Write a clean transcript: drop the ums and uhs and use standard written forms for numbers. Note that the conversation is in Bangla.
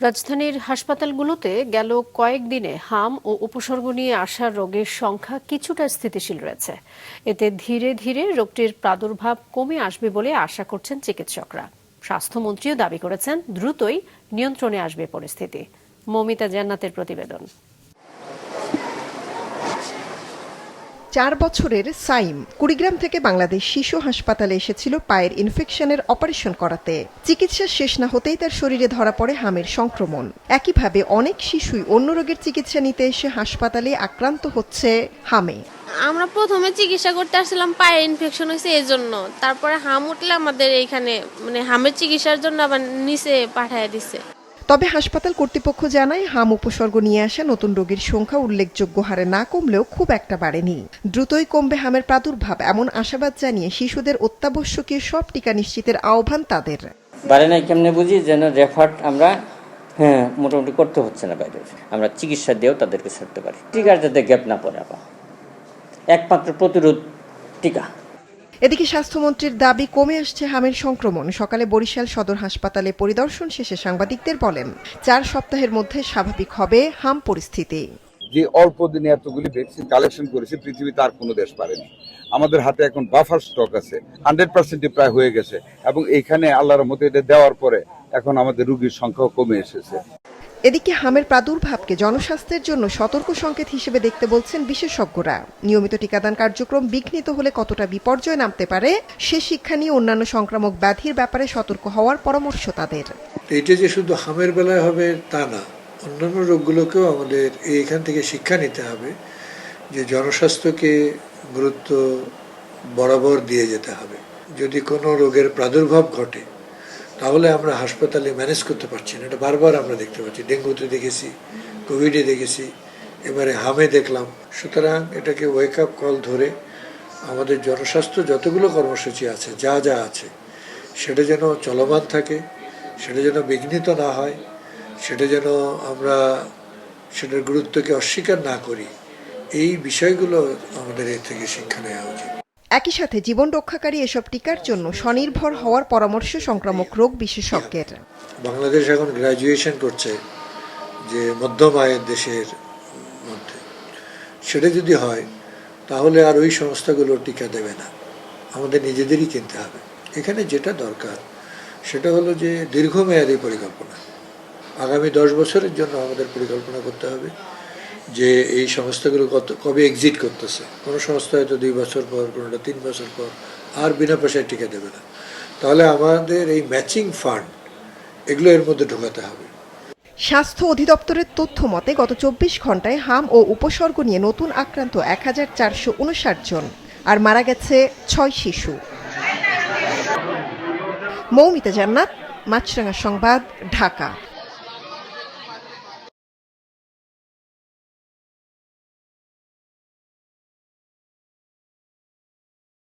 রাজধানীর হাসপাতালগুলোতে গেল কয়েকদিনে হাম ও উপসর্গ নিয়ে আসা রোগীর সংখ্যা কিছুটা স্থিতিশীল রয়েছে। এতে ধীরে ধীরে রোগটির প্রাদুর্ভাব কমে আসবে বলে আশা করছেন চিকিৎসকরা। স্বাস্থ্যমন্ত্রীও দাবি করেছেন দ্রুতই নিয়ন্ত্রণে আসবে পরিস্থিতি। মৌমিতা জান্নাতের প্রতিবেদন। 4 বছরের সাইম কুড়িগ্রাম থেকে বাংলাদেশ শিশু হাসপাতালে এসেছিল পায়ের ইনফেকশনের অপারেশন করাতে। চিকিৎসা শেষ না হতেই তার শরীরে ধরা পড়ে হামের সংক্রমণ। একইভাবে অনেক শিশুই অন্য রোগের চিকিৎসা নিতে এসে হাসপাতালে আক্রান্ত হচ্ছে হামে। আমরা প্রথমে চিকিৎসা করতে আসছিলাম পায়ে ইনফেকশন হয়েছে এই জন্য, তারপরে হাম উঠলে আমাদের এইখানে হামের চিকিৎসার জন্য আবার নিচে পাঠায় দিচ্ছে। তবে হাসপাতাল কর্তৃপক্ষ জানায় হাম উপসর্গ নিয়ে আসা নতুন রোগীর সংখ্যা উল্লেখযোগ্য হারে না কমলেও খুব একটা বাড়েনি। দ্রুতই কমবে হামের প্রাদুর্ভাব এমন আশাবাদ জানিয়ে শিশুদের অত্যাবশ্যকীয় সব টিকা নিশ্চিতের আহ্বান তাদের। বাড়ে নাই কেমনে বুঝি যেন রেফার আমরা মোটামুটি করতে হচ্ছে না বাইরে, আমরা চিকিৎসা দিয়েও তাদেরকে ছাড়তে পারি। টিকার যাতে গ্যাপ না পড়ে, আবার একমাত্র প্রতিরোধ টিকা। এদিকে স্বাস্থ্যমন্ত্রীর দাবি কমে আসছে হামের সংক্রমণ। সকালে বরিশাল সদর হাসপাতালে পরিদর্শন শেষে সাংবাদিকদের বলেন 4 সপ্তাহের মধ্যে স্বাভাবিক হবে হাম পরিস্থিতি। যে অল্প দিনে এতগুলি ভ্যাকসিন কালেকশন করেছে পৃথিবীতে আর কোনো দেশ পারেনি। আমাদের হাতে এখন বাফার স্টক আছে, 100% প্রায় হয়ে গেছে, এবং এইখানে আল্লাহর রহমতে এটা দেওয়ার পরে এখন আমাদের রোগীর সংখ্যাও কমে এসেছে। এদিকে হামের প্রাদুর্ভাবকে জনস্বাস্থ্যের জন্য সতর্ক সংকেত হিসেবে দেখতে বলছেন বিশেষজ্ঞরা। নিয়মিত টিকাদান কার্যক্রম বিঘ্নিত হলে কতটা বিপর্যয় নামতে পারে সে শিক্ষা নিয়ে অন্যান্য সংক্রামক ব্যাধির ব্যাপারে সতর্ক হওয়ার পরামর্শ তাদের। এটা যে শুধু হামের বেলায় হবে তা না, অন্যান্য রোগগুলোকেও আমাদের এইখান থেকে শিক্ষা নিতে হবে যে জনস্বাস্থ্যকে গুরুত্ব বরাবর দিয়ে যেতে হবে। যদি কোনো রোগের প্রাদুর্ভাব ঘটে তাহলে আমরা হাসপাতালে ম্যানেজ করতে পারছি না, এটা বারবার আমরা দেখতে পাচ্ছি। ডেঙ্গুতে দেখেছি, কোভিডে দেখেছি, এবারে হামে দেখলাম। সুতরাং এটাকে ওয়েক আপ কল ধরে আমাদের জনস্বাস্থ্য যতগুলো কর্মসূচি আছে, যা যা আছে, সেটা যেন চলমান থাকে, সেটা যেন বিঘ্নিত না হয়, সেটা যেন আমরা সেটার গুরুত্বকে অস্বীকার না করি। এই বিষয়গুলো আমাদের এর থেকে শিক্ষা নেওয়া উচিত। একই সাথে জীবন রক্ষাকারী এসব টিকার জন্য স্বনির্ভর হওয়ার পরামর্শ সংক্রামক রোগ বিশেষজ্ঞের। বাংলাদেশ এখন গ্র্যাজুয়েশন করছে যে মধ্যম আয়ের দেশের মধ্যে, সেটা যদি হয় তাহলে আর ওই সংস্থাগুলো টিকা দেবে না, আমাদের নিজেদেরই কিনতে হবে। এখানে যেটা দরকার সেটা হলো যে দীর্ঘমেয়াদী পরিকল্পনা। আগামী 10 বছরের জন্য আমাদের পরিকল্পনা করতে হবে যে এই সংস্থাগুলো কবে এক্সিট করতেছে। কোনো সংস্থা হয়তো 2 বছর পর, কোনোটা 3 বছর পর, আর বিনা পয়সায় টিকা দেবে না। তাহলে আমাদের এই ম্যাচিং ফান্ড এগুলো এর মধ্যে ঢোকাতে হবে। স্বাস্থ্য অধিদপ্তরের তথ্য মতে গত 24 ঘন্টায় হাম ও উপসর্গ নিয়ে নতুন আক্রান্ত 1459 জন, আর মারা গেছে 6 শিশু। মৌমিতা জান্নাত, মাছরাঙা সংবাদ, ঢাকা।